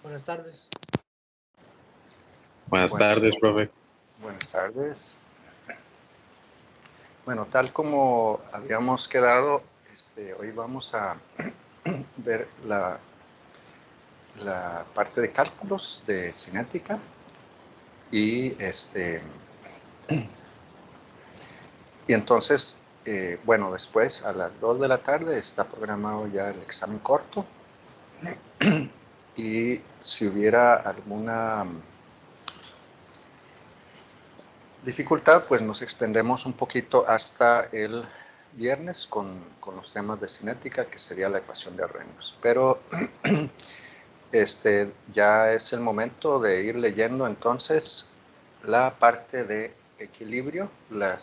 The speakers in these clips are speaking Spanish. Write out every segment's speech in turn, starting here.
Buenas tardes. Buenas tardes, profe. Buenas tardes. Bueno, tal como habíamos quedado, hoy vamos a ver la parte de cálculos de cinética y entonces, bueno, después a las 2 de la tarde está programado ya el examen corto y si hubiera alguna dificultad, pues nos extendemos un poquito hasta el viernes con los temas de cinética, que sería la ecuación de Arrhenius. Pero ya es el momento de ir leyendo entonces la parte de equilibrio, la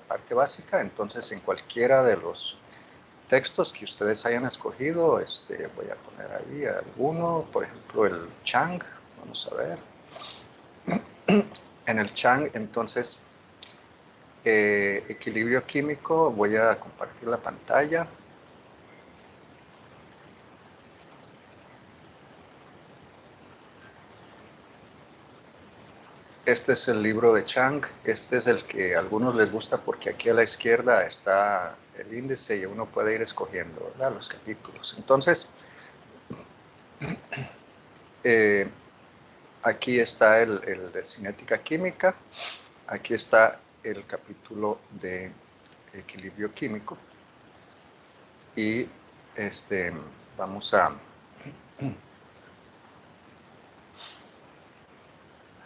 parte básica. Entonces, en cualquiera de los textos que ustedes hayan escogido, voy a poner ahí alguno, por ejemplo, el Chang, vamos a ver. En el Chang, entonces, equilibrio químico, voy a compartir la pantalla. Este es el libro de Chang. Este es el que a algunos les gusta porque aquí a la izquierda está el índice y uno puede ir escogiendo, ¿verdad?, los capítulos. Entonces, aquí está el de cinética química. Aquí está el capítulo de equilibrio químico. Y vamos a...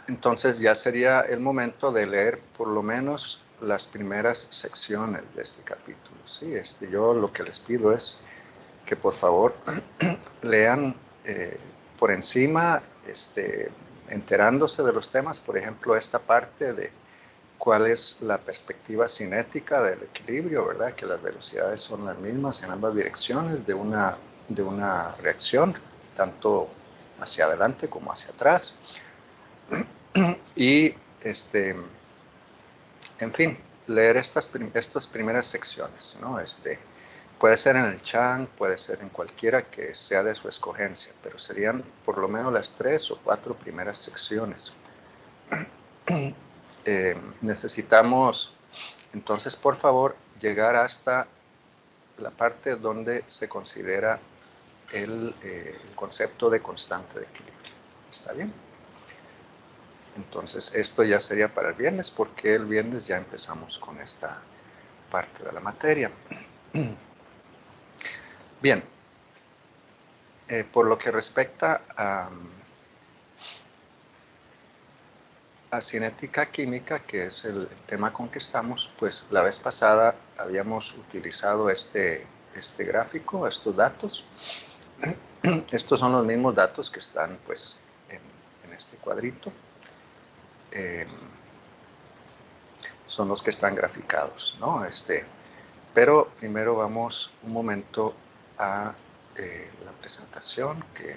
Entonces ya sería el momento de leer por lo menos las primeras secciones de este capítulo. Sí, yo lo que les pido es que por favor lean por encima, enterándose de los temas, por ejemplo, esta parte de cuál es la perspectiva cinética del equilibrio, ¿verdad? Que las velocidades son las mismas en ambas direcciones de una reacción, tanto hacia adelante como hacia atrás. Y, en fin, leer estas primeras secciones, ¿no? Puede ser en el Chang, puede ser en cualquiera que sea de su escogencia, pero serían por lo menos las 3 o 4 primeras secciones. Necesitamos, entonces, por favor, llegar hasta la parte donde se considera el concepto de constante de equilibrio. ¿Está bien? Entonces, esto ya sería para el viernes, porque el viernes ya empezamos con esta parte de la materia. Bien, por lo que respecta a cinética química, que es el tema con que estamos, pues la vez pasada habíamos utilizado este gráfico, estos datos. Estos son los mismos datos que están pues en este cuadrito. Son los que están graficados, ¿no? Pero primero vamos un momento a la presentación, que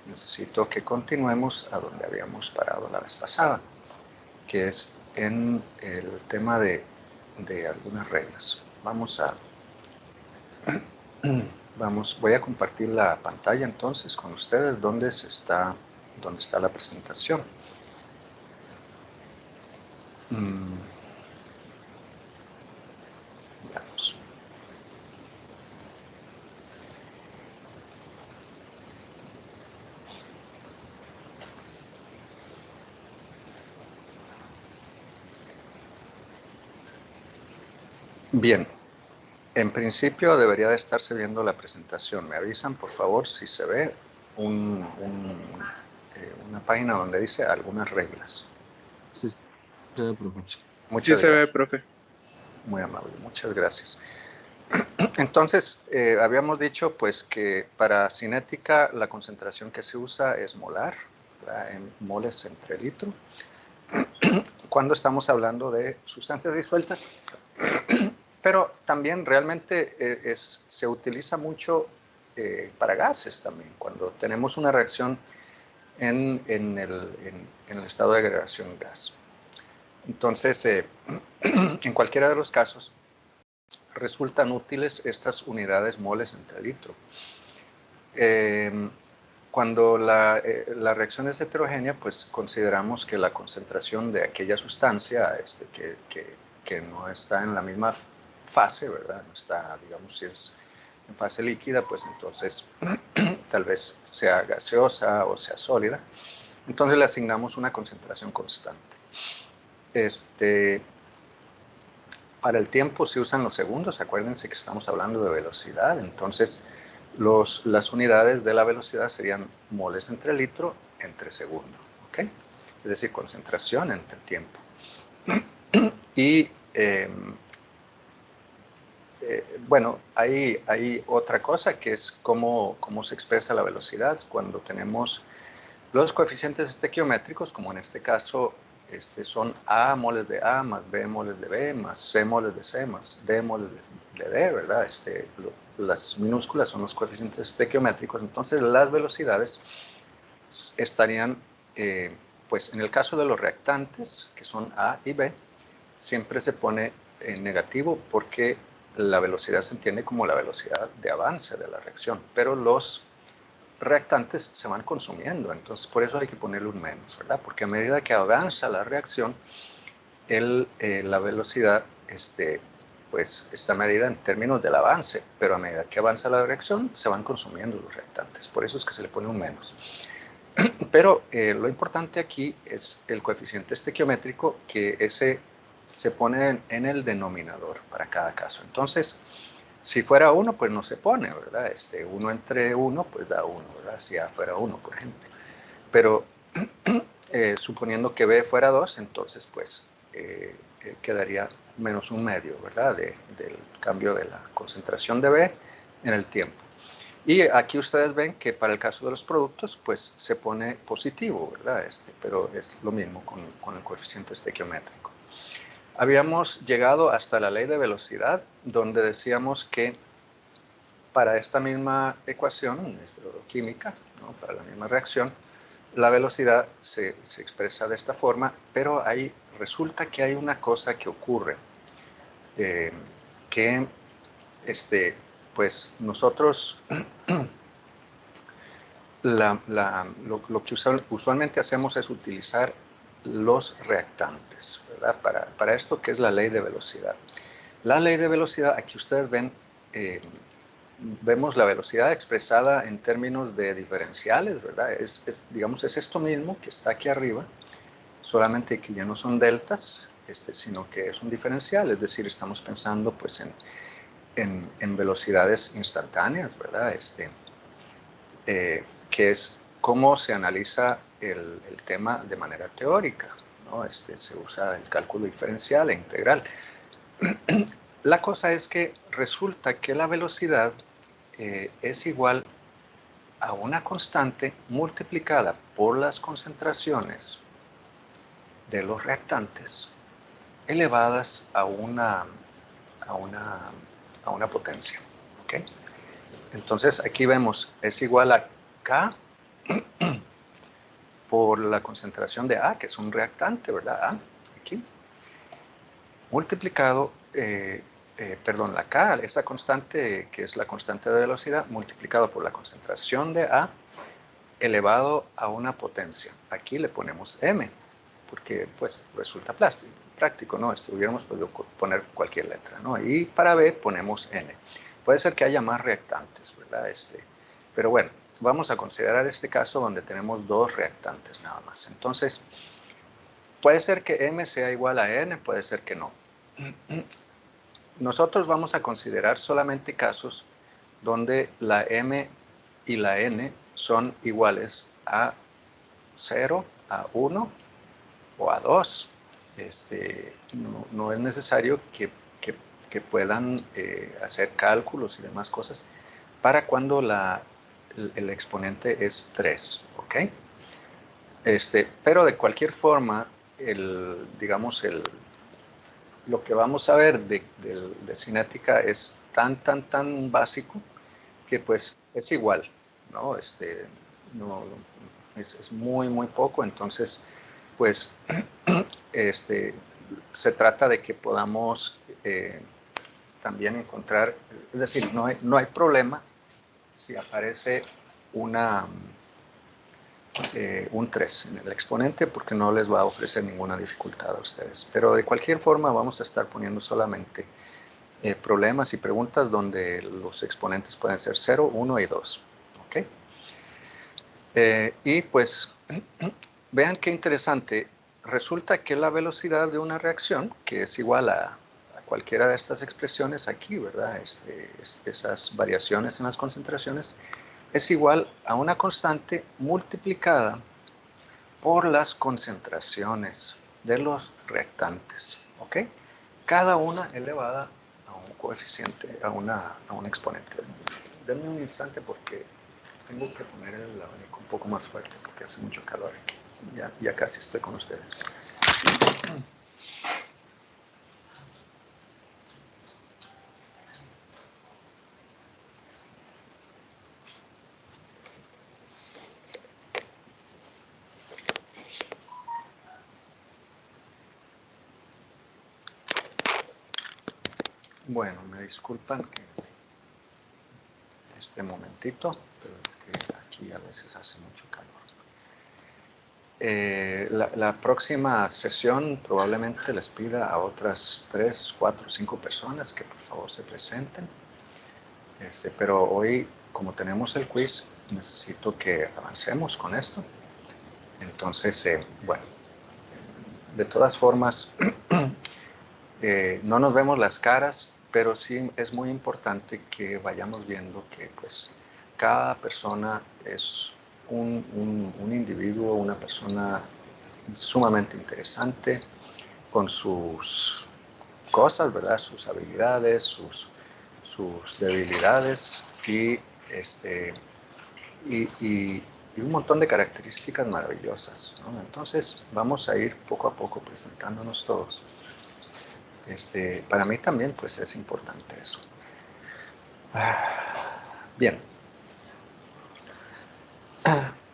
necesito que continuemos a donde habíamos parado la vez pasada, que es en el tema de algunas reglas. Voy a compartir la pantalla entonces con ustedes donde está la presentación. Veamos. Bien, en principio debería de estarse viendo la presentación. Me avisan, por favor, si se ve una página donde dice algunas reglas. Sí, se ve, profe. Sí se ve, profe. Muy amable, muchas gracias. Entonces, habíamos dicho pues que para cinética la concentración que se usa es molar, ¿verdad?, en moles entre litro. Cuando estamos hablando de sustancias disueltas, pero también realmente se utiliza mucho para gases también, cuando tenemos una reacción en el estado de agregación gas. Entonces, en cualquiera de los casos, resultan útiles estas unidades moles entre litro. cuando la reacción es heterogénea, pues consideramos que la concentración de aquella sustancia que no está en la misma fase, ¿verdad? No está, digamos, si es en fase líquida, pues entonces tal vez sea gaseosa o sea sólida. Entonces le asignamos una concentración constante. Para el tiempo se usan los segundos. Acuérdense que estamos hablando de velocidad. Entonces las unidades de la velocidad serían moles entre litro entre segundo. ¿Ok? Es decir, concentración entre tiempo. Y bueno, hay otra cosa que es cómo se expresa la velocidad cuando tenemos los coeficientes estequiométricos, como en este caso son A moles de A más B moles de B más C moles de C más D moles de D, ¿verdad? Las minúsculas son los coeficientes estequiométricos, entonces las velocidades estarían, pues en el caso de los reactantes, que son A y B, siempre se pone en negativo porque la velocidad se entiende como la velocidad de avance de la reacción, pero los reactantes se van consumiendo, entonces por eso hay que ponerle un menos, ¿verdad? Porque a medida que avanza la reacción, la velocidad pues está medida en términos del avance, pero a medida que avanza la reacción se van consumiendo los reactantes, por eso es que se le pone un menos. Pero lo importante aquí es el coeficiente estequiométrico, que ese se pone en el denominador para cada caso. Entonces, si fuera 1, pues no se pone, ¿verdad? 1 entre 1, pues da 1, ¿verdad? Si A fuera 1, por ejemplo. Pero suponiendo que B fuera 2, entonces pues quedaría menos un medio, ¿verdad? Del cambio de la concentración de B en el tiempo. Y aquí ustedes ven que para el caso de los productos, pues se pone positivo, ¿verdad? Pero es lo mismo con el coeficiente estequiométrico. Habíamos llegado hasta la ley de velocidad, donde decíamos que para esta misma ecuación química, ¿no? Para la misma reacción, la velocidad se expresa de esta forma, pero ahí resulta que hay una cosa que ocurre, que pues nosotros lo que usualmente hacemos es utilizar los reactantes, ¿verdad? Para esto, que es la ley de velocidad. La ley de velocidad, aquí ustedes ven, vemos la velocidad expresada en términos de diferenciales, ¿verdad? Digamos, es esto mismo que está aquí arriba, solamente que ya no son deltas, sino que es un diferencial, es decir, estamos pensando pues en velocidades instantáneas, ¿verdad? Que es cómo se analiza el tema de manera teórica, ¿no? Se usa el cálculo diferencial e integral. La cosa es que resulta que la velocidad es igual a una constante multiplicada por las concentraciones de los reactantes elevadas a una potencia. ¿Okay? Entonces aquí vemos, es igual a K por la concentración de A, que es un reactante, ¿verdad? A, aquí, multiplicado, la K, esta constante, que es la constante de velocidad, multiplicado por la concentración de A, elevado a una potencia. Aquí le ponemos M, porque pues resulta práctico, ¿no? Hubiéramos podido poner cualquier letra, ¿no? Y para B ponemos N. Puede ser que haya más reactantes, ¿verdad? Pero bueno, vamos a considerar este caso donde tenemos dos reactantes nada más. Entonces, puede ser que M sea igual a N, puede ser que no. Nosotros vamos a considerar solamente casos donde la M y la N son iguales a 0, a 1 o a 2. No es necesario que puedan hacer cálculos y demás cosas para cuando el exponente es 3, ¿ok? Pero de cualquier forma, lo que vamos a ver de cinética es tan básico que pues es igual, ¿no? No, es muy poco, entonces pues se trata de que podamos también encontrar, es decir, no hay problema si aparece una un 3 en el exponente porque no les va a ofrecer ninguna dificultad a ustedes. Pero de cualquier forma vamos a estar poniendo solamente problemas y preguntas donde los exponentes pueden ser 0, 1 y 2. ¿Ok? Y pues vean qué interesante. Resulta que la velocidad de una reacción, que es igual a cualquiera de estas expresiones aquí, ¿verdad? Esas variaciones en las concentraciones, es igual a una constante multiplicada por las concentraciones de los reactantes, ¿ok? Cada una elevada a un coeficiente, a un exponente. Denme un instante porque tengo que poner el abanico un poco más fuerte porque hace mucho calor aquí. Ya casi estoy con ustedes. Bueno, me disculpan que este momentito, pero es que aquí a veces hace mucho calor. La próxima sesión probablemente les pida a otras 3, 4, 5 personas que por favor se presenten. Pero hoy, como tenemos el quiz, necesito que avancemos con esto. Entonces, bueno, de todas formas, no nos vemos las caras, pero sí es muy importante que vayamos viendo que pues cada persona es un individuo, una persona sumamente interesante con sus cosas, ¿verdad? Sus habilidades, sus debilidades y un montón de características maravillosas, ¿no? Entonces vamos a ir poco a poco presentándonos todos. Para mí también pues es importante eso. Bien.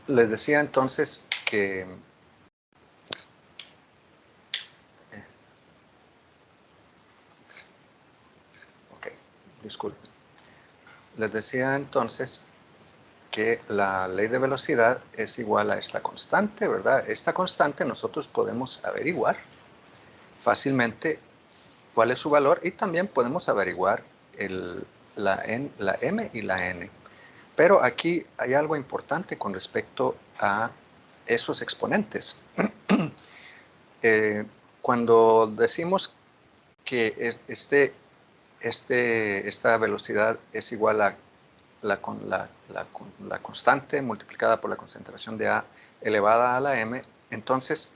Les decía entonces que ok, disculpen. Les decía entonces que la ley de velocidad es igual a esta constante, ¿verdad? Esta constante nosotros podemos averiguar fácilmente cuál es su valor y también podemos averiguar la m y la n. Pero aquí hay algo importante con respecto a esos exponentes. Cuando decimos que esta velocidad es igual a la constante multiplicada por la concentración de A elevada a la m, entonces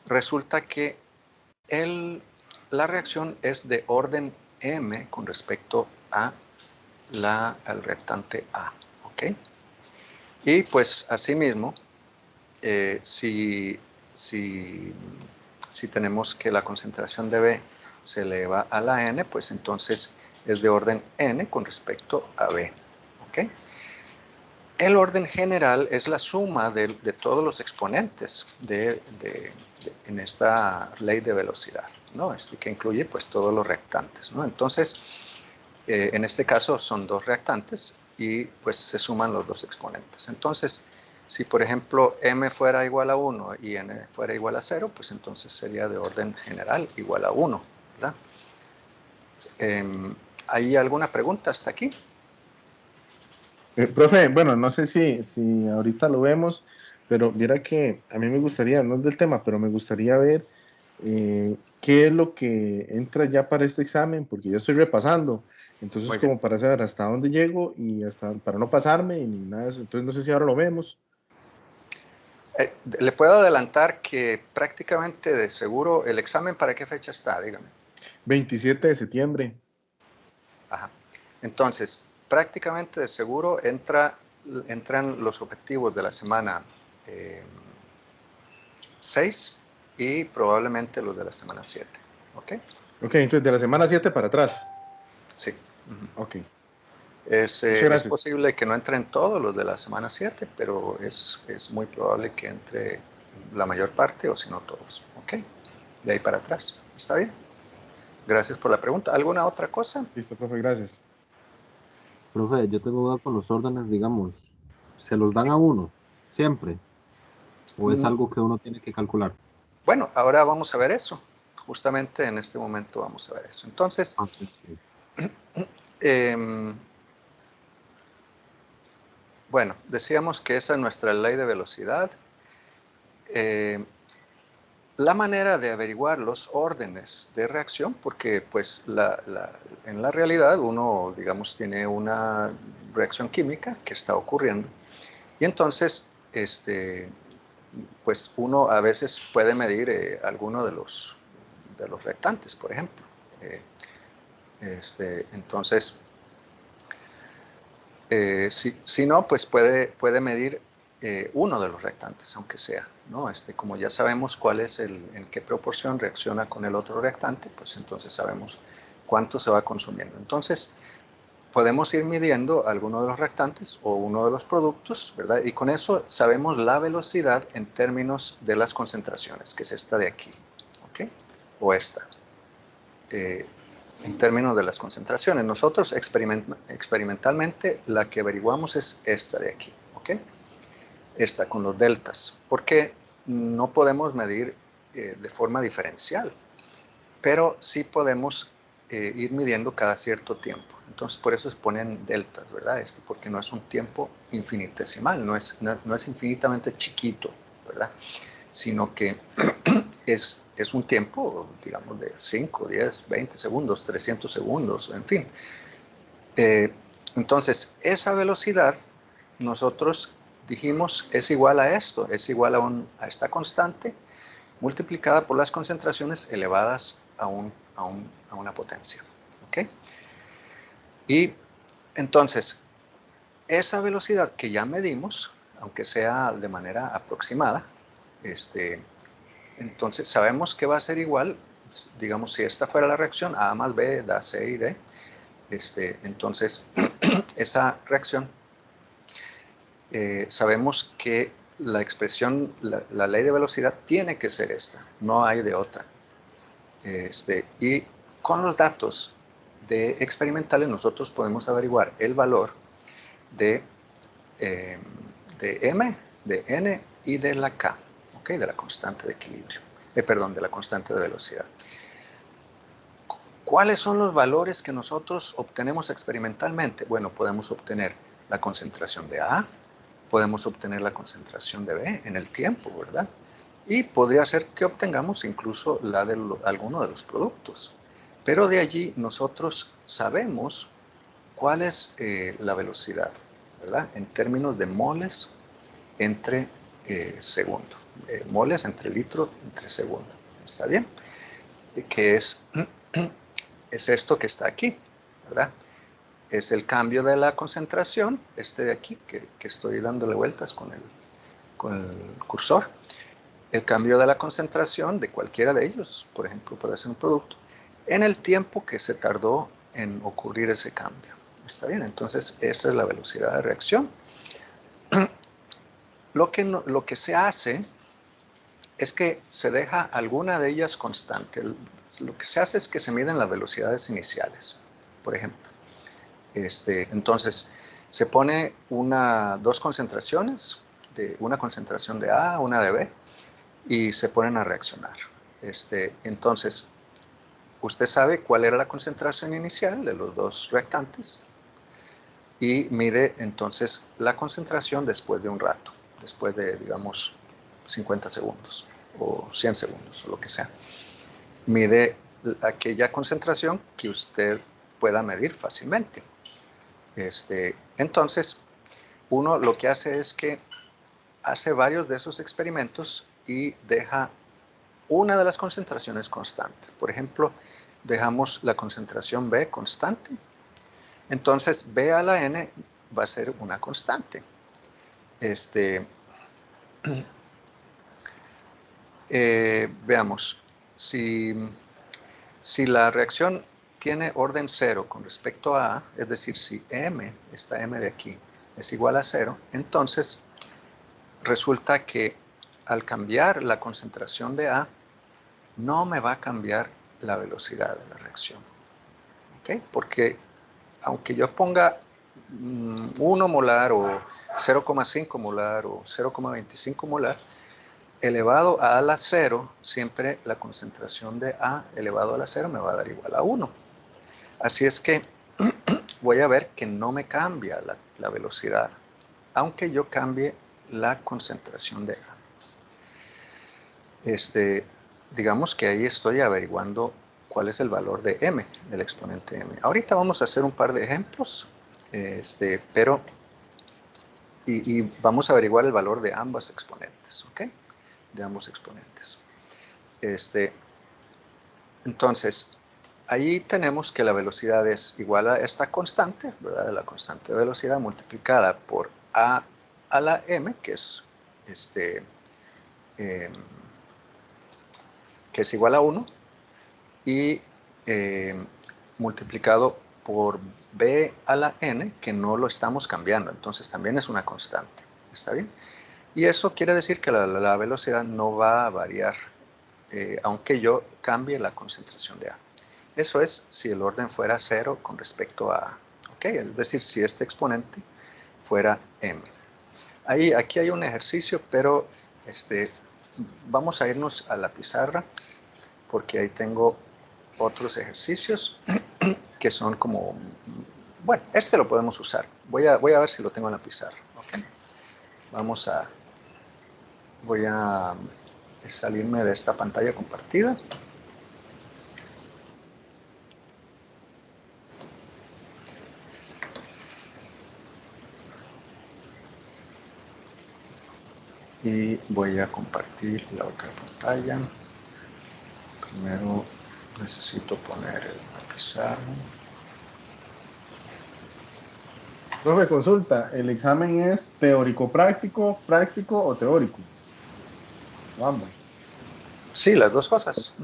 resulta que la reacción es de orden m con respecto a al reactante A. ¿Ok? Y pues asimismo, si tenemos que la concentración de B se eleva a la n, pues entonces es de orden n con respecto a B. ¿Ok? El orden general es la suma de todos los exponentes en esta ley de velocidad, ¿no? Que incluye pues todos los reactantes, ¿no? Entonces, en este caso son dos reactantes y pues se suman los dos exponentes. Entonces, si por ejemplo m fuera igual a 1 y n fuera igual a 0, pues entonces sería de orden general igual a 1, ¿verdad? ¿Hay alguna pregunta hasta aquí? Profe, bueno, no sé si ahorita lo vemos, pero mira que a mí me gustaría, no es del tema, pero me gustaría ver qué es lo que entra ya para este examen, porque yo estoy repasando, entonces como para saber hasta dónde llego y hasta para no pasarme y ni nada de eso, entonces no sé si ahora lo vemos. Le puedo adelantar que prácticamente de seguro, ¿el examen para qué fecha está? Dígame. 27 de septiembre. Ajá. Entonces, prácticamente de seguro entran los objetivos de la semana 6 y probablemente los de la semana 7. ¿Ok? Ok, entonces de la semana 7 para atrás. Sí. Ok. Es gracias. posible que no entren todos los de la semana 7, pero es muy probable que entre la mayor parte o si no todos. ¿Ok? De ahí para atrás. ¿Está bien? Gracias por la pregunta. ¿Alguna otra cosa? Listo, profe, gracias. Profe, yo tengo duda con los órdenes, digamos, ¿se los dan a uno? Siempre. ¿O es algo que uno tiene que calcular? Bueno, ahora vamos a ver eso. Justamente en este momento vamos a ver eso. Entonces, Sí, sí. em, bueno, decíamos que esa es nuestra ley de velocidad. La manera de averiguar los órdenes de reacción, porque pues en la realidad uno, digamos, tiene una reacción química que está ocurriendo. Y entonces, pues uno a veces puede medir alguno de los reactantes, por ejemplo. Eh, entonces, si no, pues puede medir uno de los reactantes, aunque sea, ¿no? Como ya sabemos cuál es en qué proporción reacciona con el otro reactante, pues entonces sabemos cuánto se va consumiendo. Entonces, podemos ir midiendo alguno de los reactantes o uno de los productos, ¿verdad? Y con eso sabemos la velocidad en términos de las concentraciones, que es esta de aquí, ¿ok? O esta. En términos de las concentraciones. Nosotros experimentalmente la que averiguamos es esta de aquí, ¿ok? Esta con los deltas, porque no podemos medir de forma diferencial, pero sí podemos ir midiendo cada cierto tiempo. Entonces por eso se ponen deltas, ¿verdad? Porque no es un tiempo infinitesimal, no es infinitamente chiquito, ¿verdad? Sino que es un tiempo, digamos, de 5, 10, 20 segundos, 300 segundos, en fin. Entonces, esa velocidad, nosotros dijimos, es igual a esto, es igual a esta constante multiplicada por las concentraciones elevadas a una potencia. ¿Ok? Y entonces, esa velocidad que ya medimos, aunque sea de manera aproximada, entonces sabemos que va a ser igual, digamos, si esta fuera la reacción, A más B da C y D, entonces esa reacción, sabemos que la expresión, la ley de velocidad tiene que ser esta, no hay de otra. Y con los datos experimentales nosotros podemos averiguar el valor de, eh, de M, de N y de la K, ¿okay? De la constante de equilibrio, perdón, de la constante de velocidad. ¿Cuáles son los valores que nosotros obtenemos experimentalmente? Bueno, podemos obtener la concentración de A, podemos obtener la concentración de B en el tiempo, ¿verdad? Y podría ser que obtengamos incluso la de alguno de los productos. Pero de allí nosotros sabemos cuál es la velocidad, ¿verdad? En términos de moles entre segundo. Moles entre litro entre segundo. ¿Está bien? Que es esto que está aquí, ¿verdad? Es el cambio de la concentración, de aquí, que estoy dándole vueltas con el cursor. El cambio de la concentración de cualquiera de ellos, por ejemplo, puede ser un producto, en el tiempo que se tardó en ocurrir ese cambio. ¿Está bien? Entonces, esa es la velocidad de reacción. Lo que se hace es que se deja alguna de ellas constante. Lo que se hace es que se miden las velocidades iniciales, por ejemplo. Entonces, se pone dos concentraciones, una concentración de A, una de B, y se ponen a reaccionar. Entonces, usted sabe cuál era la concentración inicial de los dos reactantes y mide entonces la concentración después de un rato, después de, digamos, 50 segundos o 100 segundos o lo que sea. Mide aquella concentración que usted pueda medir fácilmente. Entonces, uno lo que hace es que hace varios de esos experimentos y deja una de las concentraciones constante. Por ejemplo, dejamos la concentración B constante. Entonces, B a la N va a ser una constante. Veamos, si la reacción tiene orden 0 con respecto a A, es decir, si M, esta M de aquí, es igual a 0, entonces resulta que al cambiar la concentración de A, no me va a cambiar la velocidad de la reacción. ¿Okay? Porque aunque yo ponga 1 molar o 0,5 molar o 0,25 molar, elevado a la 0, siempre la concentración de A elevado a la 0 me va a dar igual a 1. Así es que voy a ver que no me cambia la velocidad, aunque yo cambie la concentración de A. Digamos que ahí estoy averiguando cuál es el valor de m, del exponente m. Ahorita vamos a hacer un par de ejemplos, pero y vamos a averiguar el valor de ambas exponentes, ¿ok? De ambos exponentes. Entonces, ahí tenemos que la velocidad es igual a esta constante, ¿verdad? La constante de velocidad multiplicada por a la m, que es que es igual a 1, y multiplicado por b a la n, que no lo estamos cambiando, entonces también es una constante, ¿está bien? Y eso quiere decir que la velocidad no va a variar, aunque yo cambie la concentración de A. Eso es si el orden fuera 0 con respecto a A, ¿ok? Es decir, si este exponente fuera m. Aquí hay un ejercicio, pero vamos a irnos a la pizarra, porque ahí tengo otros ejercicios que son como, bueno, este lo podemos usar. Voy a ver si lo tengo en la pizarra, ¿ok? Voy a salirme de esta pantalla compartida. Y voy a compartir la otra pantalla. Primero necesito poner la pizarra. Profe, consulta, ¿el examen es teórico-práctico, práctico o teórico? O ambas. Sí, las dos cosas.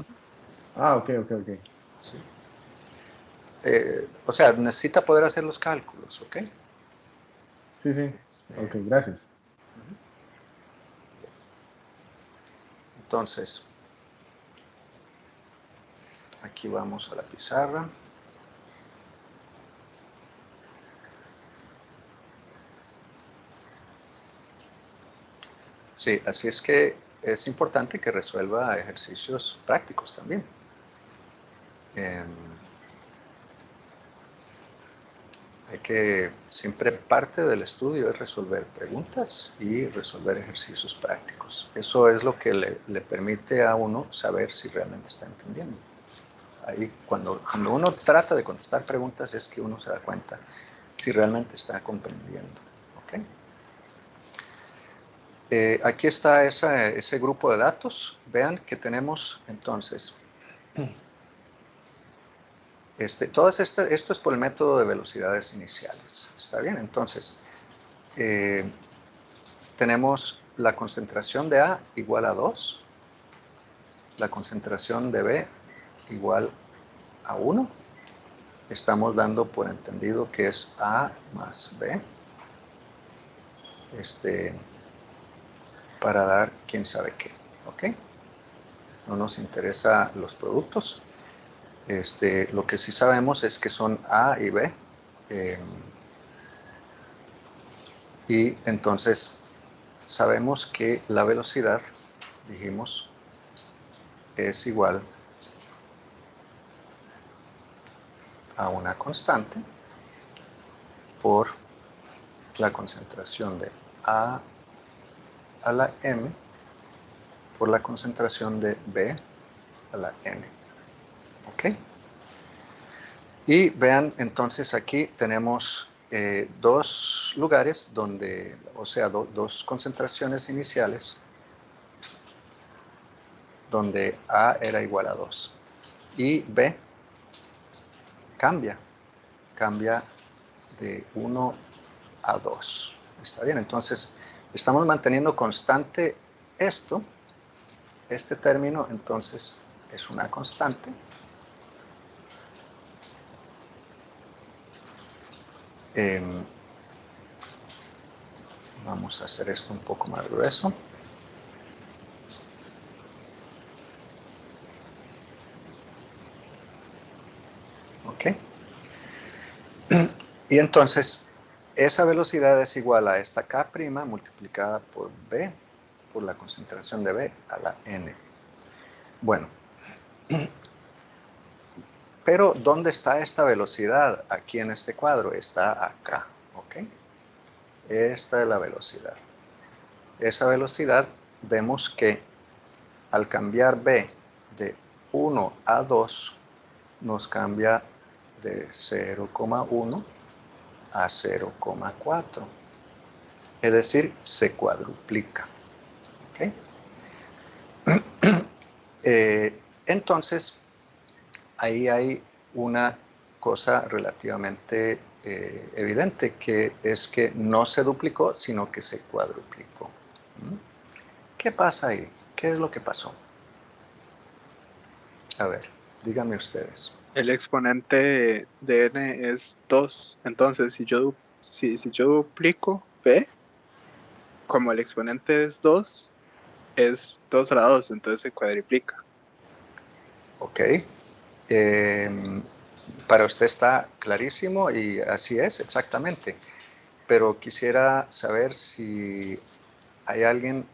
Ah, ok. Sí. O sea, necesita poder hacer los cálculos, ¿ok? Sí. Ok, gracias. Entonces, aquí vamos a la pizarra. Sí, así es que es importante que resuelva ejercicios prácticos también. Hay que, siempre parte del estudio es resolver preguntas y resolver ejercicios prácticos. Eso es lo que le permite a uno saber si realmente está entendiendo. Ahí, cuando uno trata de contestar preguntas, es que uno se da cuenta si realmente está comprendiendo. ¿Okay? Aquí está ese grupo de datos. Vean que tenemos entonces esto es por el método de velocidades iniciales. ¿Está bien? Entonces, tenemos la concentración de A igual a 2, la concentración de B igual a 1. Estamos dando por entendido que es A más B. Para dar quién sabe qué. ¿Ok? No nos interesa los productos. Lo que sí sabemos es que son A y B. Y entonces sabemos que la velocidad, dijimos, es igual a una constante por la concentración de A a la M por la concentración de B a la N. ¿Ok? Y vean, entonces aquí tenemos dos lugares donde, o sea, dos concentraciones iniciales donde A era igual a 2 y B cambia de 1 a 2. ¿Está bien? Entonces, estamos manteniendo constante esto. Este término, entonces, es una constante. Vamos a hacer esto un poco más grueso. ¿Ok? Y entonces, esa velocidad es igual a esta K' multiplicada por B por la concentración de B a la N. Bueno, pero ¿dónde está esta velocidad? Aquí en este cuadro, está acá, ¿ok? Esta es la velocidad. Esa velocidad vemos que al cambiar B de 1 a 2, nos cambia de 0,1 a 0,4. Es decir, se cuadruplica. ¿Okay? Entonces, ahí hay una cosa relativamente evidente, que es que no se duplicó, sino que se cuadruplicó. ¿Qué pasa ahí? ¿Qué es lo que pasó? A ver, díganme ustedes. El exponente de n es 2. Entonces, si yo duplico b, como el exponente es 2 a la 2, entonces se cuadriplica. Ok. Para usted está clarísimo y así es, exactamente. Pero quisiera saber si hay alguien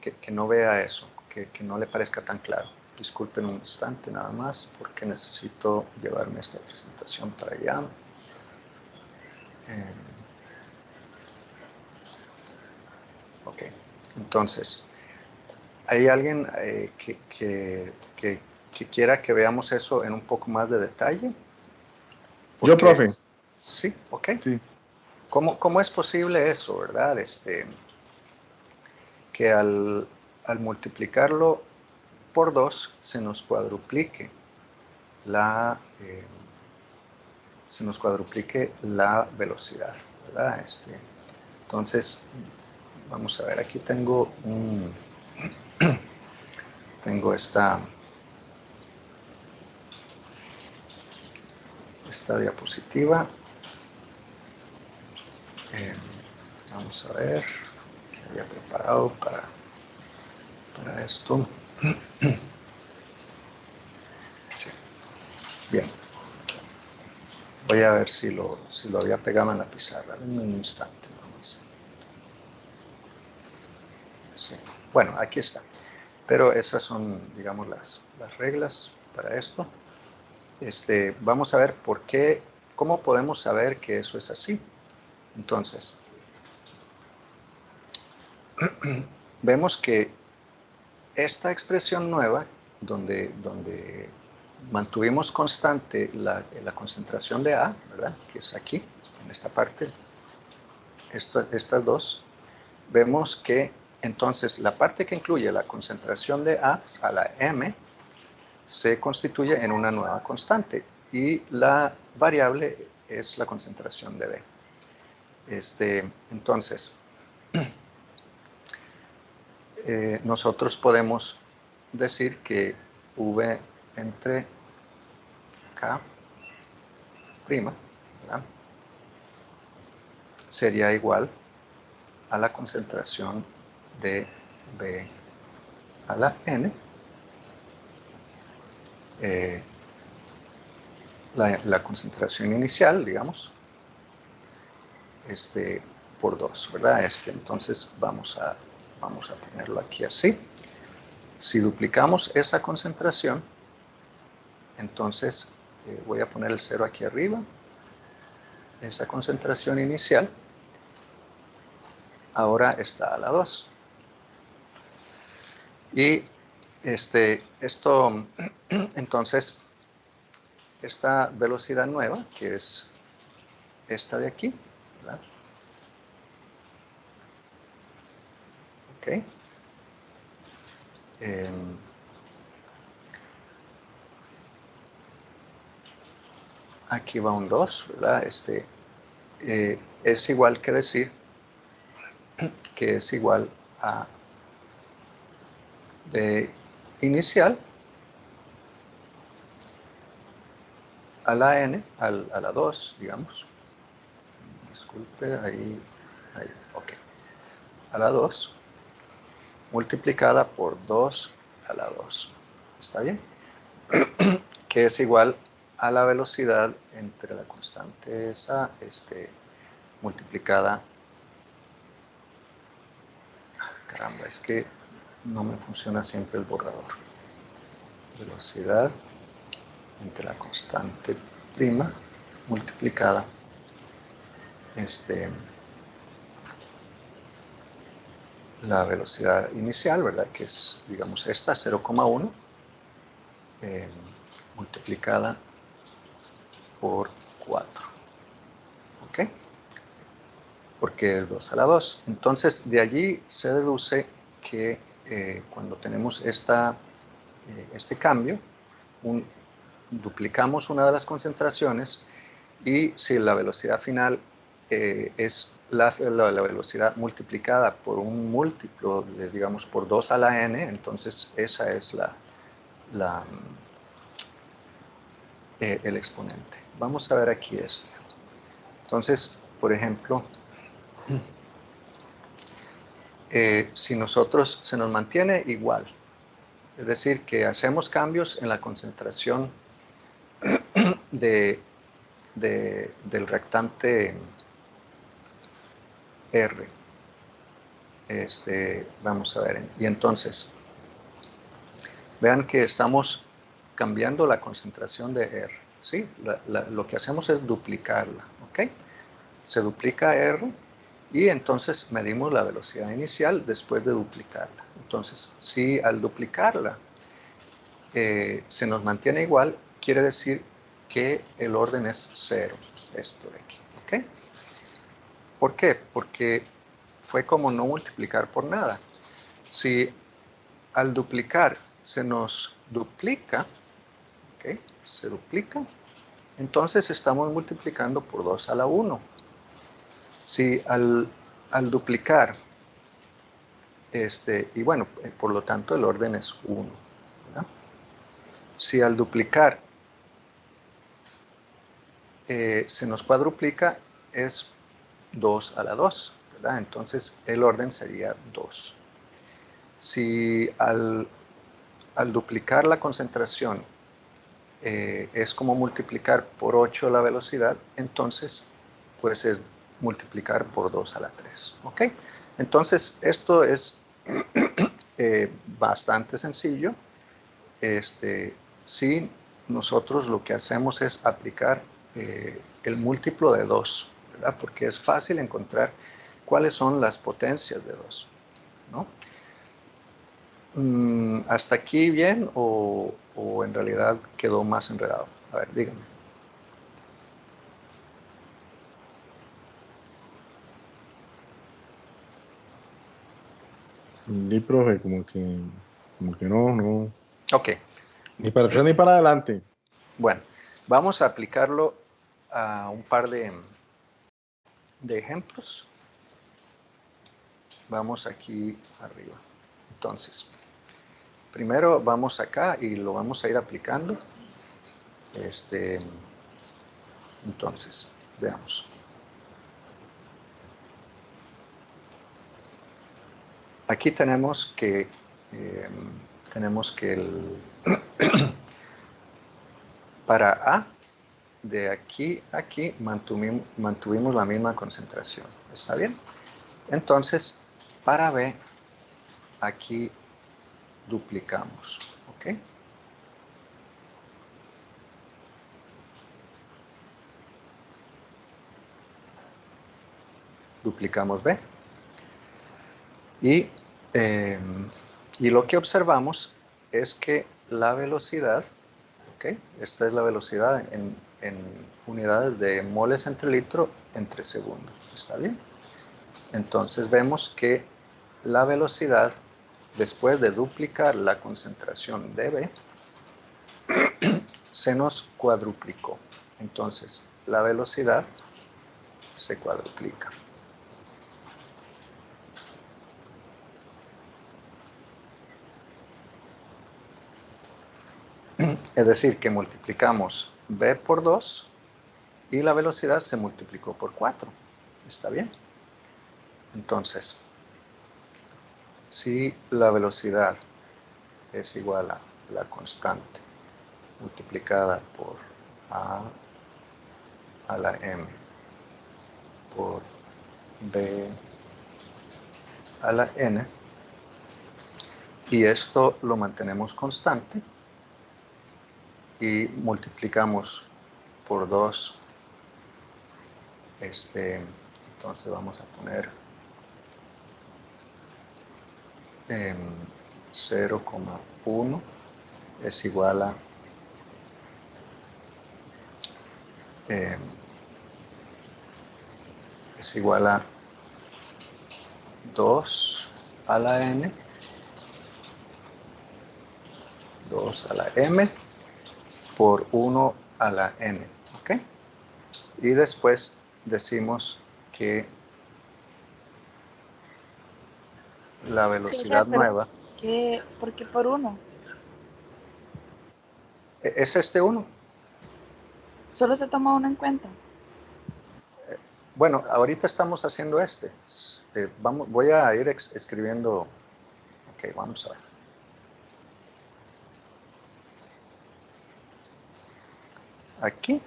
que no vea eso, que no le parezca tan claro. Disculpen un instante nada más, porque necesito llevarme esta presentación para allá. Ok, entonces, ¿hay alguien que quiera que veamos eso en un poco más de detalle? Yo, profe. Sí, ok. Sí. ¿Cómo es posible eso, verdad? Que al multiplicarlo por 2 se nos cuadruplique la velocidad, ¿verdad? Entonces, vamos a ver, aquí tengo esta diapositiva. Vamos a ver, que había preparado para esto. Sí. Bien. Voy a ver si lo había pegado en la pizarra. En un instante nomás. Sí. Bueno, aquí está. Pero esas son, digamos, las reglas para esto. Vamos a ver cómo podemos saber que eso es así. Entonces, vemos que esta expresión nueva, donde mantuvimos constante la concentración de A, ¿verdad? Que es aquí, en esta parte, estas dos, vemos que entonces la parte que incluye la concentración de A a la M se constituye en una nueva constante y la variable es la concentración de B. Entonces, nosotros podemos decir que V entre K', ¿verdad?, sería igual a la concentración de B a la N, la concentración inicial, digamos, por 2, ¿verdad? Entonces vamos a ponerlo aquí así. Si duplicamos esa concentración, entonces voy a poner el 0 aquí arriba. Esa concentración inicial ahora está a la 2. Y entonces, esta velocidad nueva, que es esta de aquí, ¿verdad? Ok. Aquí va un 2, ¿verdad? Es igual que decir que es igual a B inicial a la N, a la 2, digamos. Disculpe, ahí, ok. A la 2, multiplicada por 2 a la 2. ¿Está bien? Que es igual a la velocidad entre la constante esa, multiplicada. Caramba, es que no me funciona siempre el borrador. Velocidad entre la constante prima multiplicada la velocidad inicial, ¿verdad? Que es, digamos, esta, 0,1, multiplicada por 4. ¿Ok? Porque es 2 a la 2. Entonces, de allí se deduce que cuando tenemos este cambio, duplicamos una de las concentraciones y si la velocidad final es la velocidad multiplicada por un múltiplo, de, digamos, por 2 a la n, entonces esa es el exponente. Vamos a ver aquí esto. Entonces, por ejemplo, si nosotros se nos mantiene igual, es decir, que hacemos cambios en la concentración del reactante R. Vamos a ver. Y entonces, vean que estamos cambiando la concentración de R. ¿Sí? Lo que hacemos es duplicarla. ¿Ok? Se duplica R y entonces medimos la velocidad inicial después de duplicarla. Entonces, si al duplicarla se nos mantiene igual, quiere decir que el orden es 0, esto de aquí. ¿Ok? ¿Por qué? Porque fue como no multiplicar por nada. Si al duplicar se nos duplica, ¿ok? Se duplica, entonces estamos multiplicando por 2 a la 1. Si al duplicar, y bueno, por lo tanto el orden es 1. ¿verdad? Si al duplicar se nos cuadruplica, es 2 a la 2, ¿verdad? Entonces el orden sería 2. Si al duplicar la concentración es como multiplicar por 8 la velocidad, entonces pues es multiplicar por 2 a la 3. ¿Ok? Entonces esto es bastante sencillo. Si nosotros lo que hacemos es aplicar el múltiplo de 2, ¿verdad? Porque es fácil encontrar cuáles son las potencias de 2, ¿no? ¿Hasta aquí bien o en realidad quedó más enredado? A ver, díganme. Y profe, como que no. Ok, Ni para atrás ni para adelante. bueno, vamos a aplicarlo a un par de ejemplos. Vamos aquí arriba. Entonces, primero vamos acá y lo vamos a ir aplicando. Entonces, veamos. Aquí tenemos que para A, de aquí a aquí, mantuvimos la misma concentración. ¿Está bien? Entonces, para B, aquí duplicamos. ¿Ok? Duplicamos B. Y lo que observamos es que la velocidad, ¿ok? Esta es la velocidad en unidades de moles entre litro entre segundo. ¿Está bien? Entonces vemos que la velocidad, después de duplicar la concentración de B, se nos cuadruplicó. Entonces, la velocidad se cuadruplica. Es decir, que multiplicamos B por 2 y la velocidad se multiplicó por 4. ¿Está bien? Entonces, si la velocidad es igual a la constante multiplicada por A a la M por B a la N, Y esto lo mantenemos constante y multiplicamos por 2. Entonces vamos a poner 0,1 es igual a es igual a 2 a la n, 2 a la m por 1 a la n, ¿ok? Y después decimos que la velocidad nueva ¿Por qué por 1? es este 1. Solo se toma 1 en cuenta. Bueno, ahorita estamos haciendo voy a ir escribiendo. Ok, vamos a ver. Aquí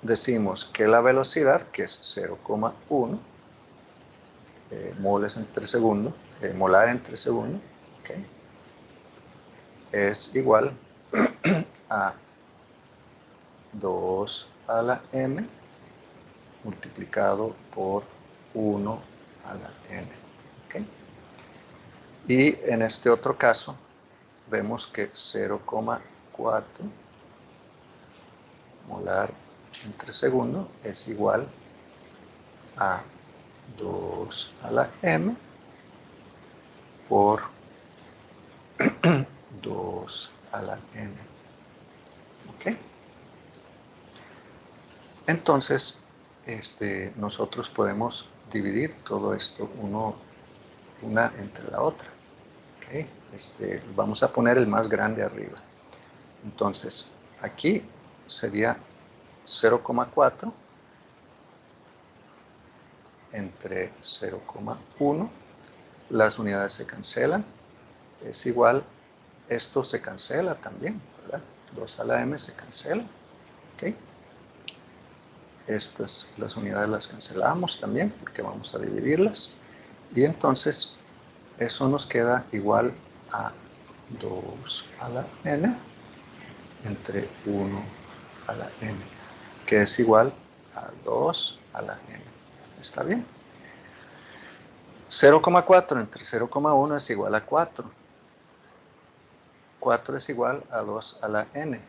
decimos que la velocidad, que es 0,1 moles entre segundo, molar entre segundo, okay, es igual a 2 a la m multiplicado por 1 a la n. ¿Okay? Y en este otro caso vemos que 0,4 molar entre segundo es igual a 2 a la m por 2 a la n. ¿Ok? Entonces, nosotros podemos dividir todo esto una entre la otra. ¿Okay? Vamos a poner el más grande arriba. Entonces, aquí sería 0,4 entre 0,1. Las unidades se cancelan. Es igual, esto se cancela también, ¿verdad? 2 a la m se cancela. ¿Ok? Las unidades las cancelamos también porque vamos a dividirlas. Y entonces eso nos queda igual a 2 a la n entre 1 a la n, que es igual a 2 a la n. ¿Está bien? 0,4 entre 0,1 es igual a 4. 4 es igual a 2 a la n.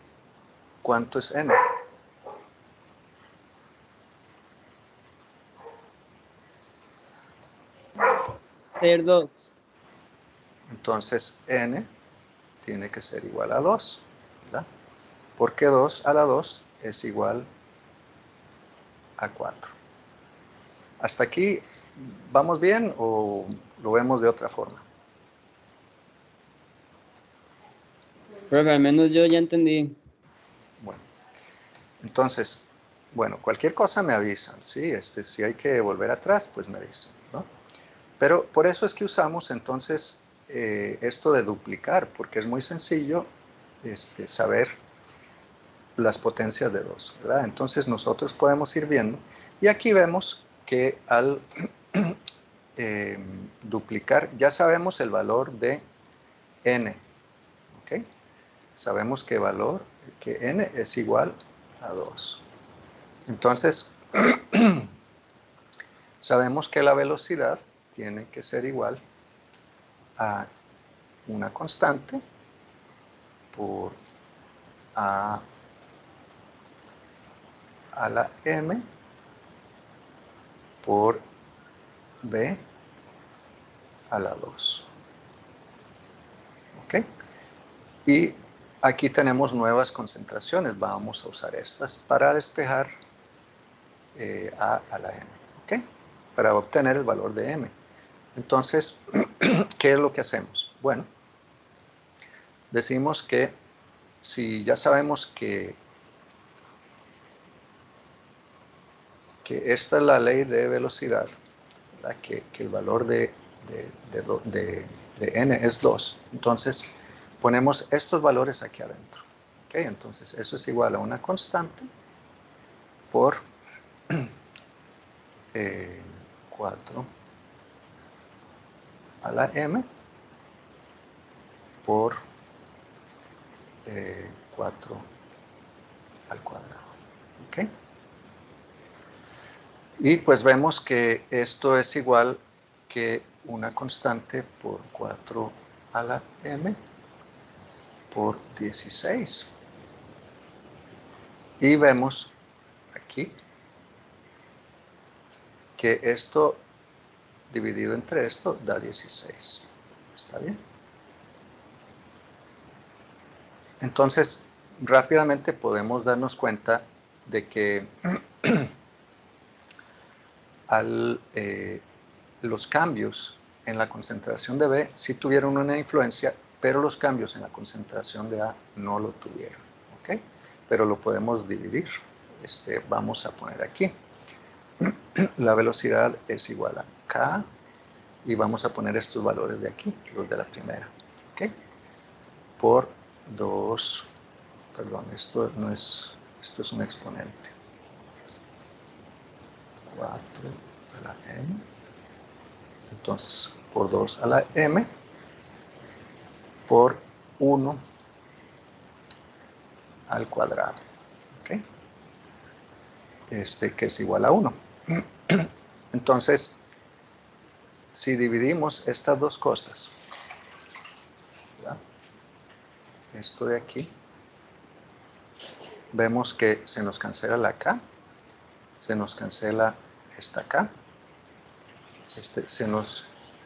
¿Cuánto es n? Ser 2. Entonces n tiene que ser igual a 2, ¿verdad? Porque 2 a la 2 es igual a 4. ¿Hasta aquí vamos bien o lo vemos de otra forma? Profe, al menos yo ya entendí. Bueno, entonces, bueno, cualquier cosa me avisan, ¿sí? Si hay que volver atrás, pues me dicen, ¿no? Pero por eso es que usamos entonces esto de duplicar, porque es muy sencillo saber las potencias de 2, ¿verdad? Entonces nosotros podemos ir viendo, y aquí vemos que al duplicar ya sabemos el valor de n, ¿ok? Sabemos que n es igual a 2. Entonces, sabemos que la velocidad tiene que ser igual a una constante por a la m por b a la 2. ¿Ok? Y aquí tenemos nuevas concentraciones. Vamos a usar estas para despejar a la m. ¿Ok? Para obtener el valor de m. Entonces, ¿qué es lo que hacemos? Bueno, decimos que si ya sabemos que esta es la ley de velocidad, que el valor de n es 2, entonces ponemos estos valores aquí adentro. ¿Okay? Entonces eso es igual a una constante por 4 a la m por 4 al cuadrado. ¿Ok? Y pues vemos que esto es igual que una constante por 4 a la m por 16. Y vemos aquí que esto dividido entre esto da 16. ¿Está bien? Entonces, rápidamente podemos darnos cuenta de que los cambios en la concentración de B sí tuvieron una influencia, pero los cambios en la concentración de A no lo tuvieron. ¿Ok? Pero lo podemos dividir. Vamos a poner aquí. La velocidad es igual a K y vamos a poner estos valores de aquí, los de la primera. ¿Ok? Por 2, perdón, esto es un exponente. 4 a la m. Entonces, por 2 a la m por 1 al cuadrado. ¿Ok? Que es igual a 1. Entonces, si dividimos estas dos cosas, ¿verdad? Esto de aquí, vemos que se nos cancela la K, se nos cancela esta K,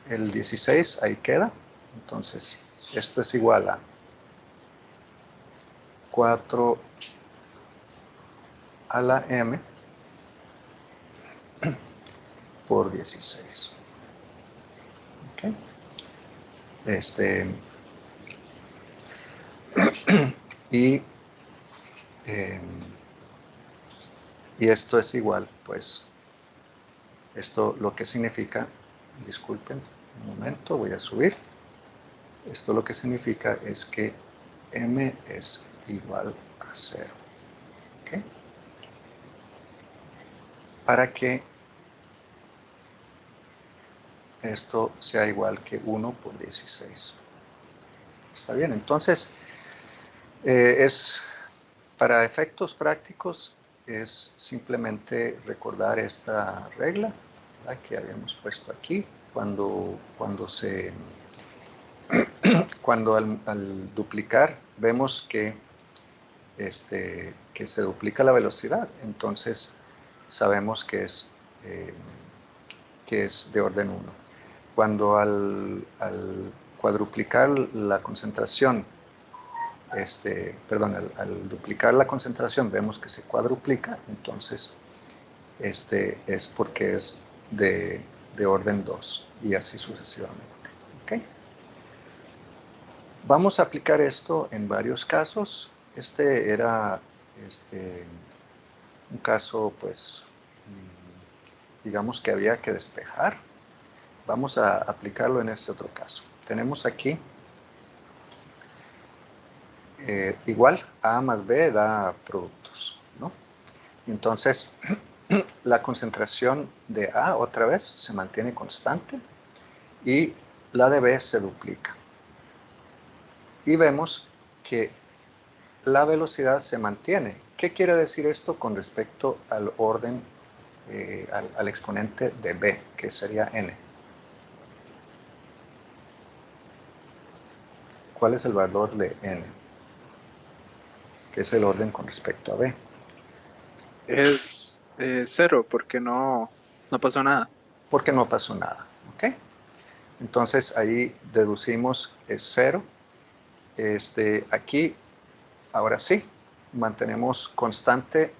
el 16 ahí queda, entonces esto es igual a 4 a la m por 16. ¿Ok? Y esto es igual, pues, esto lo que significa, disculpen, un momento, voy a subir. Esto lo que significa es que m es igual a 0. ¿Ok? Para que esto sea igual que 1 por 16. ¿Está bien? Entonces, para efectos prácticos, es simplemente recordar esta regla, ¿verdad?, que habíamos puesto aquí, cuando al duplicar vemos que se duplica la velocidad, entonces sabemos que es de orden 1. Cuando al cuadruplicar la concentración, al duplicar la concentración vemos que se cuadruplica, entonces es porque es de orden 2 y así sucesivamente. ¿Okay? Vamos a aplicar esto en varios casos. Era un caso, pues, digamos que había que despejar. Vamos a aplicarlo en este otro caso. Tenemos aquí, igual, A más B da productos, ¿no? Entonces, la concentración de A, otra vez, se mantiene constante y la de B se duplica. Y vemos que la velocidad se mantiene. ¿Qué quiere decir esto con respecto al orden, al exponente de B, que sería n? ¿Cuál es el valor de n? ¿Qué es el orden con respecto a B? Es 0 porque no pasó nada. Porque no pasó nada. ¿Ok? Entonces ahí deducimos es 0. Aquí, ahora sí, mantenemos constante.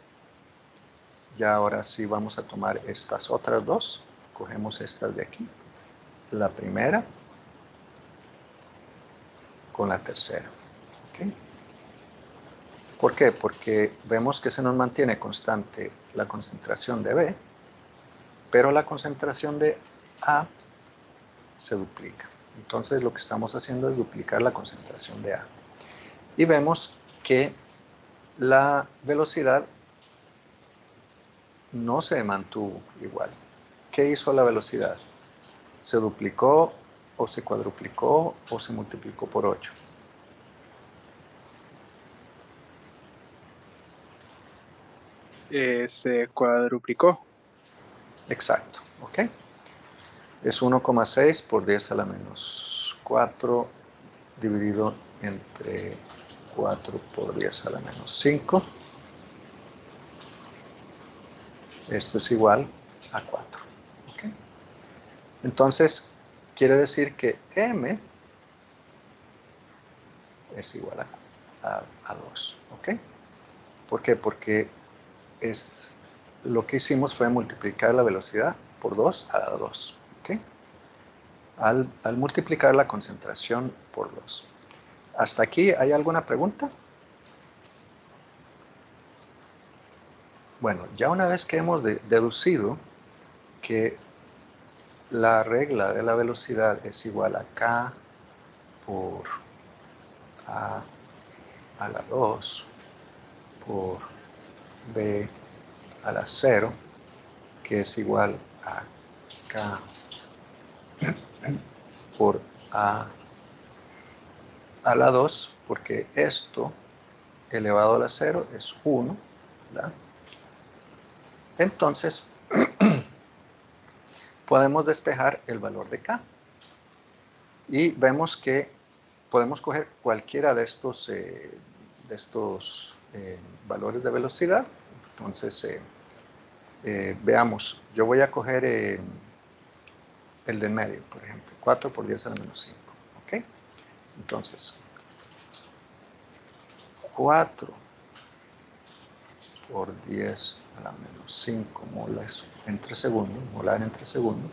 Ya ahora sí vamos a tomar estas otras dos. Cogemos estas de aquí. La primera con la tercera. ¿Ok? ¿Por qué? Porque vemos que se nos mantiene constante la concentración de B, pero la concentración de A se duplica. Entonces lo que estamos haciendo es duplicar la concentración de A. Y vemos que la velocidad no se mantuvo igual. ¿Qué hizo la velocidad? Se duplicó o se cuadruplicó o se multiplicó por 8. Se cuadruplicó. Exacto, ¿ok? Es 1,6 por 10 a la menos 4 dividido entre 4 por 10 a la menos 5. Esto es igual a 4. ¿Ok? Entonces, quiere decir que m es igual a 2. ¿Ok? ¿Por qué? Porque lo que hicimos fue multiplicar la velocidad por 2 a la 2. ¿Ok? Al multiplicar la concentración por 2. ¿Hasta aquí hay alguna pregunta? Bueno, ya una vez que hemos deducido que la regla de la velocidad es igual a k por a la 2 por b a la 0, que es igual a k por a la 2, porque esto elevado a la 0 es 1, ¿verdad? Entonces, podemos despejar el valor de k. Y vemos que podemos coger cualquiera de estos valores de velocidad. Entonces, veamos, yo voy a coger el de en medio, por ejemplo, 4 por 10 a la menos 5. ¿Ok? Entonces, 4 por 10 a la menos 5 molas entre segundos, molar entre segundos.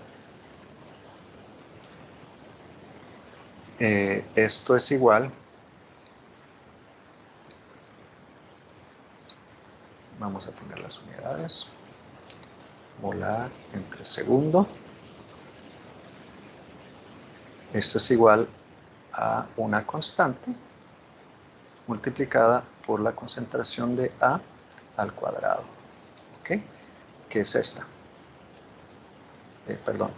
Esto es igual, vamos a poner las unidades, molar entre segundo. Esto es igual a una constante multiplicada por la concentración de A al cuadrado. ¿Ok? Que es esta. Perdón.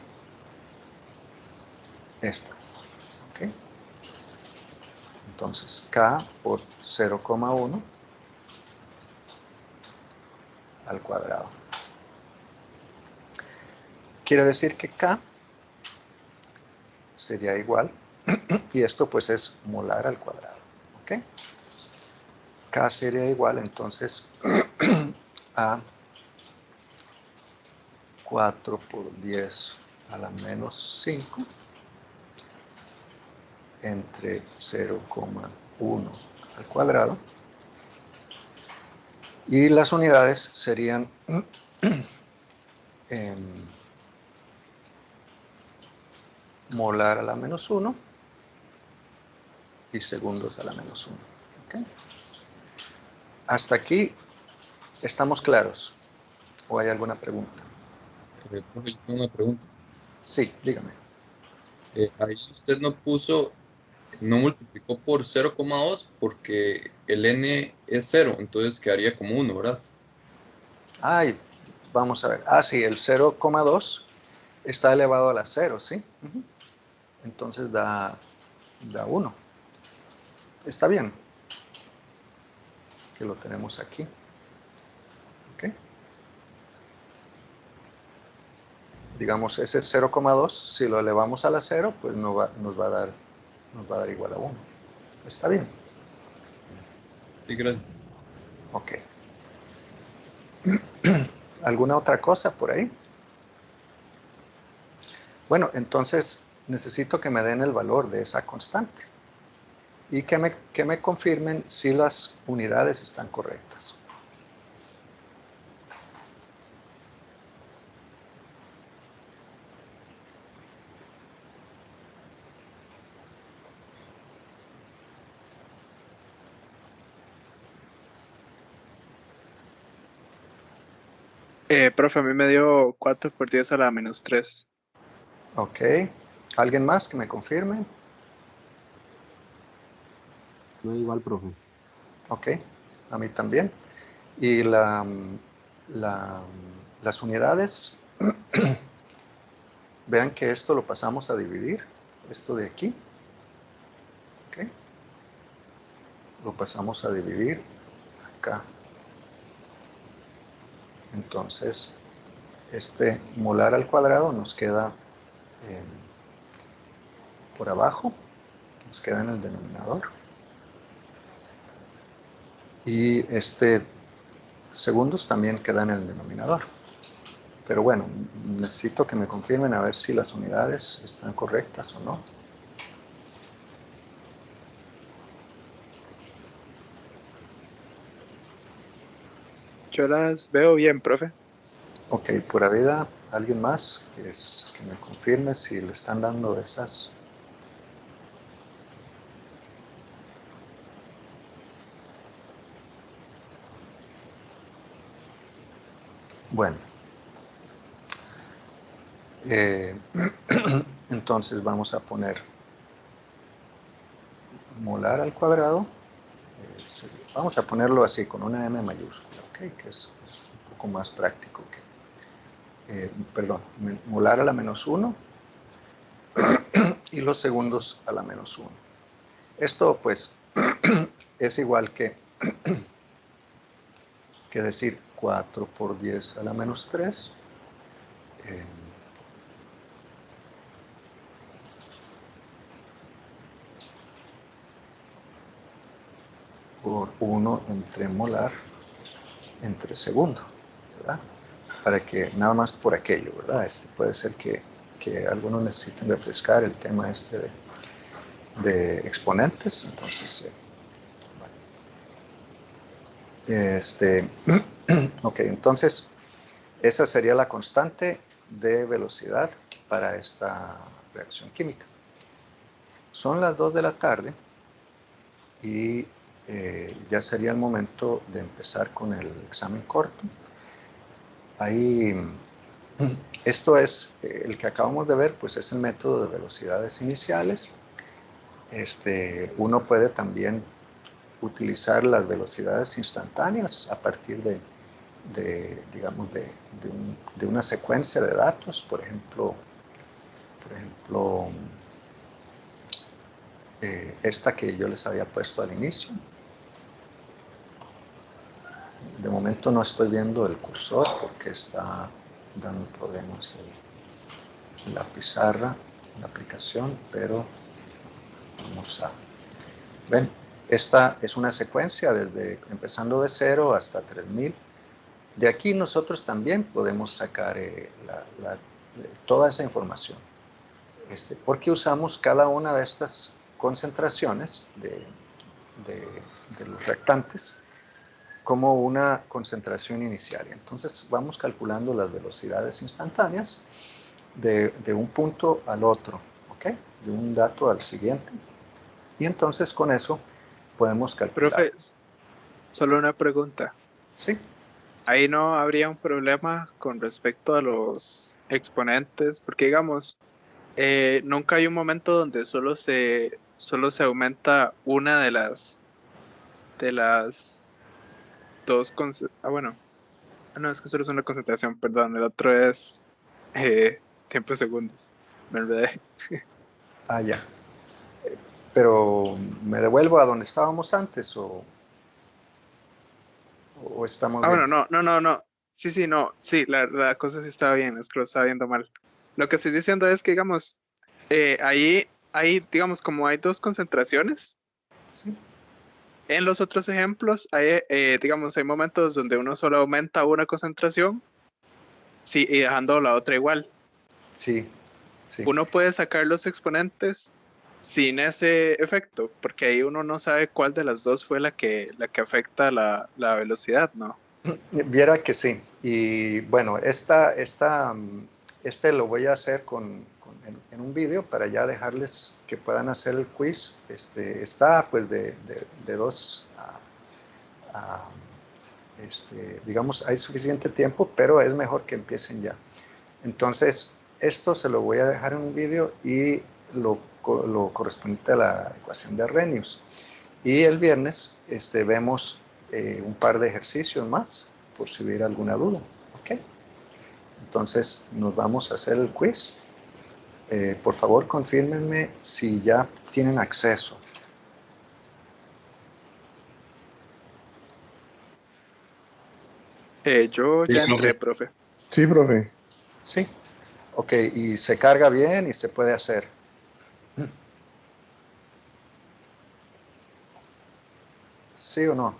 Esta. ¿Ok? Entonces, K por 0,1 al cuadrado. Quiere decir que K sería igual, y esto pues es molar al cuadrado. ¿Ok? K sería igual entonces a 4 por 10 a la menos 5 entre 0,1 al cuadrado. Y las unidades serían molar a la menos 1 y segundos a la menos 1. ¿Okay? Hasta aquí estamos claros. ¿O hay alguna pregunta? Profe, yo tengo una pregunta. Sí, dígame. Ahí usted no puso, no multiplicó por 0,2 porque el n es 0, entonces quedaría como 1, ¿verdad? Ay, vamos a ver. Ah, sí, el 0,2 está elevado a la 0, ¿sí? Entonces da 1. Está bien que lo tenemos aquí. ¿Ok? Digamos, ese 0,2, si lo elevamos a la 0, pues nos va a dar igual a 1. Está bien. Sí, gracias. Ok. ¿Alguna otra cosa por ahí? Bueno, entonces necesito que me den el valor de esa constante y que me confirmen si las unidades están correctas. Profe, a mí me dio 4 por 10 a la menos 3. Ok. ¿Alguien más que me confirme? No igual, profe. Ok. A mí también. Y las unidades, vean que esto lo pasamos a dividir. esto de aquí, ¿ok? Lo pasamos a dividir acá. Entonces, este molar al cuadrado nos queda por abajo, nos queda en el denominador. Y este segundos también queda en el denominador. Pero bueno, necesito que me confirmen a ver si las unidades están correctas o no. Yo las veo bien, profe. Ok, pura vida, ¿alguien más que me confirme si le están dando esas? Bueno, entonces vamos a poner molar al cuadrado. Vamos a ponerlo así, con una M mayúscula, ¿ok? Que es un poco más práctico. Perdón, molar a la -1 y los segundos a la -1. Esto, pues, es igual que decir 4 por 10 a la -3. Por 1 entre molar entre segundo, ¿verdad? Para que nada más por aquello, ¿verdad? Puede ser que algunos necesiten refrescar el tema de exponentes, entonces, ok, entonces esa sería la constante de velocidad para esta reacción química. Son las 2 de la tarde y ya sería el momento de empezar con el examen corto. Ahí, esto es, el que acabamos de ver, pues es el método de velocidades iniciales. Uno puede también utilizar las velocidades instantáneas a partir digamos, de una secuencia de datos, por ejemplo, esta que yo les había puesto al inicio. De momento no estoy viendo el cursor porque está dando problemas en la pizarra, en la aplicación, pero vamos a... Ven, esta es una secuencia empezando de 0 hasta 3000. De aquí nosotros también podemos sacar toda esa información, porque usamos cada una de estas concentraciones de los reactantes como una concentración inicial. Entonces vamos calculando las velocidades instantáneas de un punto al otro, ¿ok? De un dato al siguiente. Y entonces con eso podemos calcular. Profe, solo una pregunta. Sí. Ahí no habría un problema con respecto a los exponentes, porque digamos, nunca hay un momento donde solo se aumenta una de las dos no, es que solo es una concentración, perdón, el otro es tiempo segundos, me olvidé. Ah, ya. Pero ¿me devuelvo a donde estábamos antes o estamos bien? Bueno, no. Sí, no, sí, la cosa sí estaba bien, es que lo estaba viendo mal. Lo que estoy diciendo es que, digamos, ahí, digamos, como hay dos concentraciones, Sí. en los otros ejemplos, digamos, hay momentos donde uno solo aumenta una concentración, sí, y dejando la otra igual. Sí, sí. Uno puede sacar los exponentes sin ese efecto, porque ahí uno no sabe cuál de las dos fue la que afecta la velocidad, ¿no? Viera que sí. Y bueno, lo voy a hacer en un vídeo para ya dejarles que puedan hacer el quiz. Está pues de 2 digamos, hay suficiente tiempo, pero es mejor que empiecen ya. Entonces, esto se lo voy a dejar en un vídeo y lo correspondiente a la ecuación de Arrhenius. Y el viernes vemos un par de ejercicios más, por si hubiera alguna duda. ¿Ok? Entonces, nos vamos a hacer el quiz. Por favor, confírmenme si ya tienen acceso. Yo Sí, ya profe. entré, profe. Sí, profe. Sí. Ok, y se carga bien y se puede hacer. ¿Sí o no?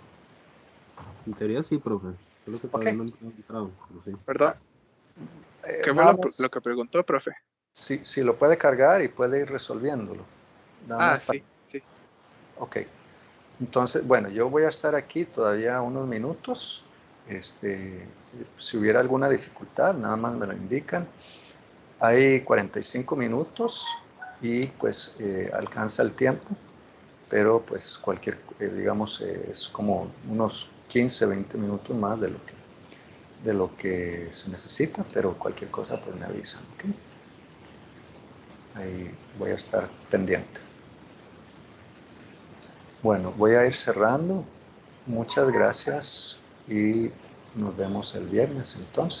En teoría sí, profe. Solo que todavía Ok. no he entrado, pero sí. Perdón, ¿qué fue Nada más, lo que preguntó, profe? si lo puede cargar y puede ir resolviéndolo. Nada Ah, más para... sí, sí. Ok. Entonces, bueno, yo voy a estar aquí todavía unos minutos. Si hubiera alguna dificultad, nada más me lo indican. Hay 45 minutos y pues alcanza el tiempo, pero pues digamos, es como unos 15, 20 minutos más de lo que se necesita, pero cualquier cosa pues me avisan, ¿ok? Ahí voy a estar pendiente. Bueno, voy a ir cerrando. Muchas gracias y nos vemos el viernes entonces.